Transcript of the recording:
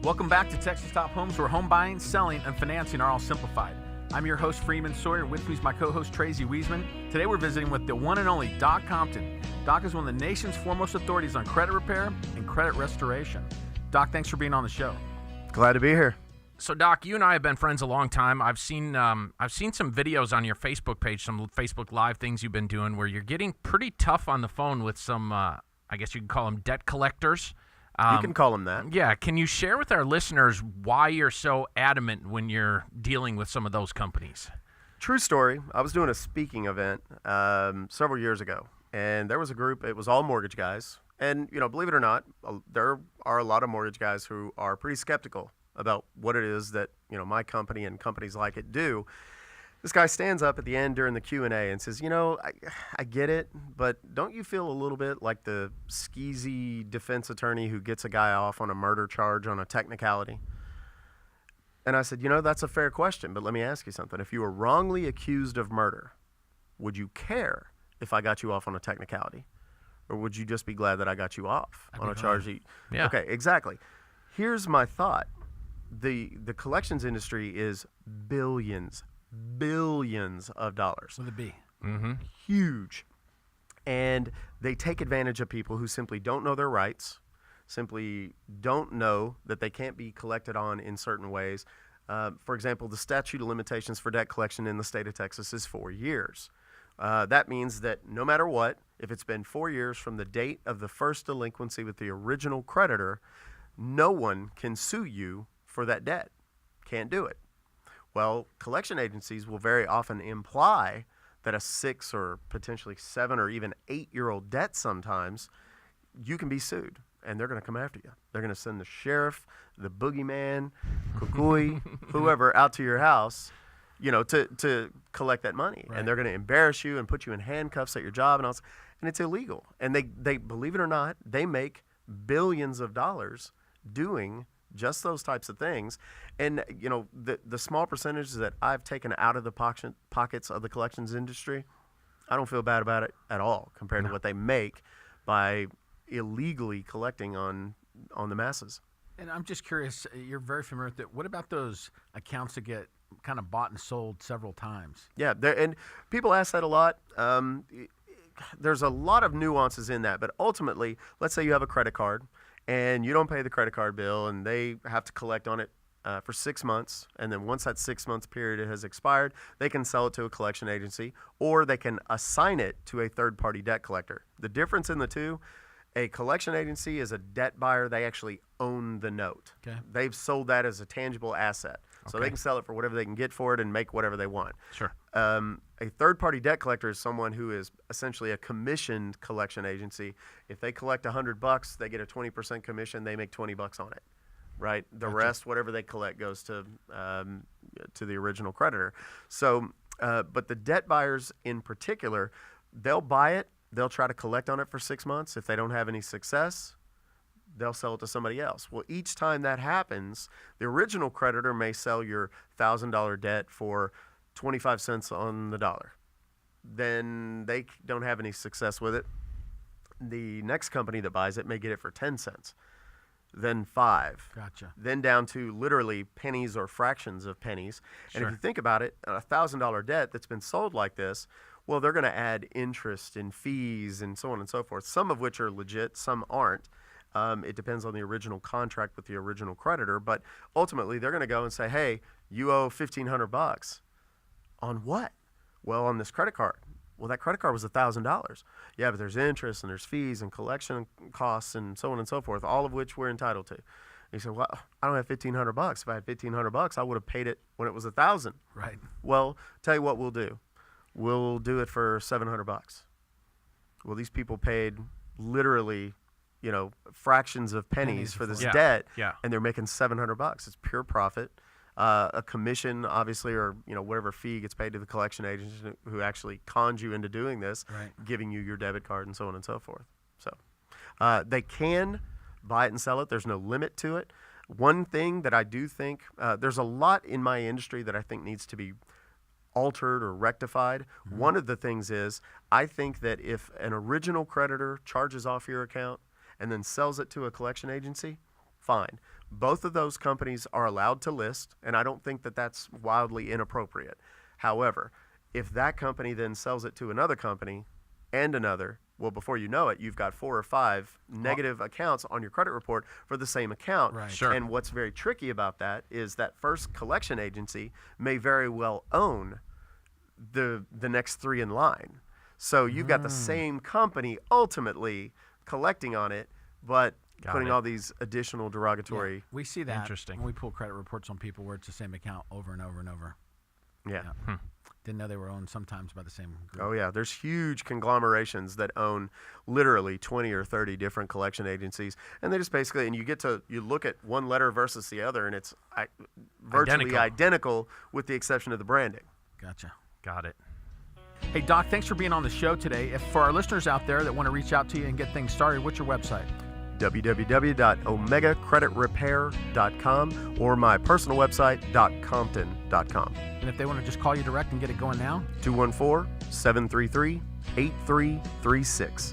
Welcome back to Texas Top Homes, where home buying, selling, and financing are all simplified. I'm your host, Freeman Sawyer. With me is my co-host, Tracy Wiesman. Today we're visiting with the one and only Doc Compton. Doc is one of the nation's foremost authorities on credit repair and credit restoration. Doc, thanks for being on the show. Glad to be here. So, Doc, you and I have been friends a long time. I've seen some videos on your Facebook page, some Facebook Live things you've been doing, where you're getting pretty tough on the phone with some, I guess you could call them debt collectors. You can call them that. Yeah. Can you share with our listeners why you're so adamant when you're dealing with some of those companies? True story. I was doing a speaking event several years ago, and there was a group. It was all mortgage guys. And, believe it or not, there are a lot of mortgage guys who are pretty skeptical about what it is that, my company and companies like it do. This guy stands up at the end during the Q&A and says, I get it, but don't you feel a little bit like the skeezy defense attorney who gets a guy off on a murder charge on a technicality? And I said, that's a fair question, but let me ask you something. If you were wrongly accused of murder, would you care if I got you off on a technicality? Or would you just be glad that I got you off on a charge? Yeah. Okay, exactly. Here's my thought. The collections industry is billions of dollars. With a B. Mm-hmm. Huge. And they take advantage of people who simply don't know their rights, simply don't know that they can't be collected on in certain ways. For example, the statute of limitations for debt collection in the state of Texas is 4 years. That means that no matter what, if it's been 4 years from the date of the first delinquency with the original creditor, no one can sue you for that debt. Can't do it. Well, collection agencies will very often imply that a 6 or potentially 7 or even 8-year-old debt sometimes, you can be sued, and they're going to come after you. They're going to send the sheriff, the boogeyman, kukui, whoever out to your house, to collect that money. Right. And they're going to embarrass you and put you in handcuffs at your job and all. And it's illegal. And they believe it or not, they make billions of dollars doing just those types of things. And, the small percentages that I've taken out of the pockets of the collections industry, I don't feel bad about it at all compared to what they make by illegally collecting on the masses. And I'm just curious, you're very familiar with it. What about those accounts that get kind of bought and sold several times? Yeah, and people ask that a lot. There's a lot of nuances in that, but ultimately, let's say you have a credit card and you don't pay the credit card bill and they have to collect on it for 6 months. And then once that 6 month period has expired, they can sell it to a collection agency or they can assign it to a third party debt collector. The difference in the two, a collection agency is a debt buyer. They actually own the note. Okay. They've sold that as a tangible asset. So they can sell it for whatever they can get for it and make whatever they want. Sure. A third-party debt collector is someone who is essentially a commissioned collection agency. If they collect $100, they get a 20% commission. They make $20 on it, right? The rest, whatever they collect, goes to the original creditor. So, but the debt buyers in particular, they'll buy it. They'll try to collect on it for 6 months. If they don't have any success, they'll sell it to somebody else. Well, each time that happens, the original creditor may sell your $1,000 debt for 25 cents on the dollar. Then they don't have any success with it. The next company that buys it may get it for 10 cents, then 5. Gotcha. Then down to literally pennies or fractions of pennies. Sure. And if you think about it, a $1,000 debt that's been sold like this, well, they're going to add interest and fees and so on and so forth, some of which are legit, some aren't. It depends on the original contract with the original creditor, but ultimately they're going to go and say, hey, you owe $1,500. On what? Well, on this credit card. Well, that credit card was $1,000. Yeah, but there's interest and there's fees and collection costs and so on and so forth, all of which we're entitled to. And you say, well, I don't have $1,500. If I had $1,500, I would have paid it when it was $1,000. Right. Well, tell you what we'll do. We'll do it for $700. Well, these people paid literally, fractions of pennies for this debt, and they're making $700. It's pure profit. A commission, obviously, or whatever fee gets paid to the collection agent who actually conned you into doing this, giving you your debit card and so on and so forth. So they can buy it and sell it. There's no limit to it. One thing that I do think, there's a lot in my industry that I think needs to be altered or rectified. Mm-hmm. One of the things is, I think that if an original creditor charges off your account and then sells it to a collection agency, fine. Both of those companies are allowed to list, and I don't think that that's wildly inappropriate. However, if that company then sells it to another company and another, well, before you know it, you've got 4 or 5 negative accounts on your credit report for the same account. Right. Sure. And what's very tricky about that is that first collection agency may very well own the next 3 in line. So you've got the same company ultimately collecting on it, but putting it. all these additional derogatory. Yeah, we see that Interesting. when we pull credit reports on people where it's the same account over and over and over. Yeah. Didn't know they were owned sometimes by the same group. Oh yeah, there's huge conglomerations that own literally 20 or 30 different collection agencies, and they just basically, and you look at one letter versus the other, and it's virtually identical with the exception of the branding. Gotcha. Got it. Hey, Doc, thanks for being on the show today. If for our listeners out there that want to reach out to you and get things started, what's your website? www.omegacreditrepair.com or my personal website, .compton.com. And if they want to just call you direct and get it going now? 214-733-8336.